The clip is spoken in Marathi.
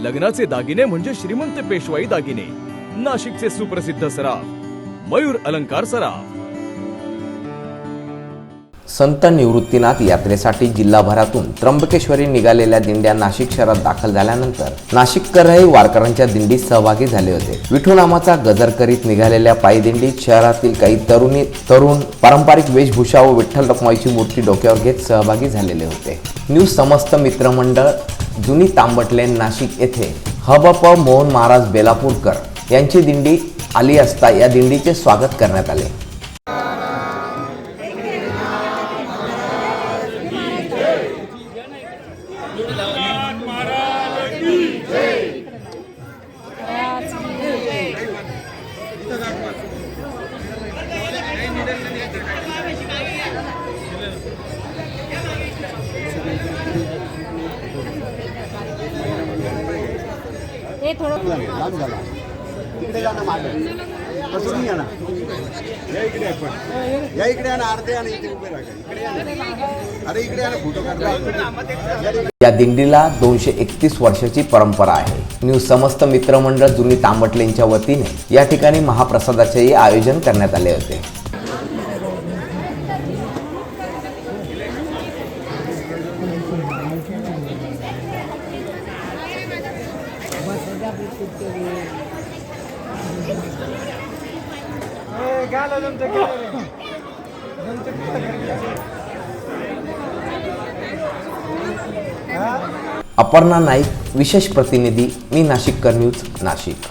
लग्नाचे दागिने म्हणजे श्रीमंत पेशवाई दागिने, नाशिकचे सुप्रसिद्ध सराफ मयूर अलंकार सराफ। संत निवृत्तीनाथ यात्रेसाठी जिल्हाभरातून त्र्यंबकेश्वरी निघालेल्या दिंड्या नाशिक शहरात दाखल झाल्यानंतर नाशिककरही वारकऱ्यांच्या दिंडीत सहभागी झाले होते। विठुनामाचा गजर करीत निघालेल्या पायी दिंडीत शहरातील काही तरुण पारंपरिक वेशभूषा व विठ्ठल रखुमाईची मूर्ती डोक्यावर घेत सहभागी झालेले होते। न्यूज समस्त मित्रमंडळ जुनी तांबटलेन नाशिक येथे हबप मोहन महाराज बेलापूरकर यांची दिंडी आली असता या दिंडीचे स्वागत करण्यात आले। हे थोडं लांब झाला इकडे जाणं मागे बसून या ना या इकडे आपण या इकडे ना अर्धे आणि इथे उभे राहा इकडे या ना अरे इकडे या ना फोटो काढला। या दिंडीला 231 वर्षाची परंपरा आहे। न्यूज समस्त मित्रमंडळ जुनी तांबटलेंच्या वतीने या ठिकाणी महाप्रसादाचेही आयोजन करण्यात आले होते। अपर्णा नाईक, विशेष प्रतिनिधी, मी नाशिककर न्यूज, नाशिक।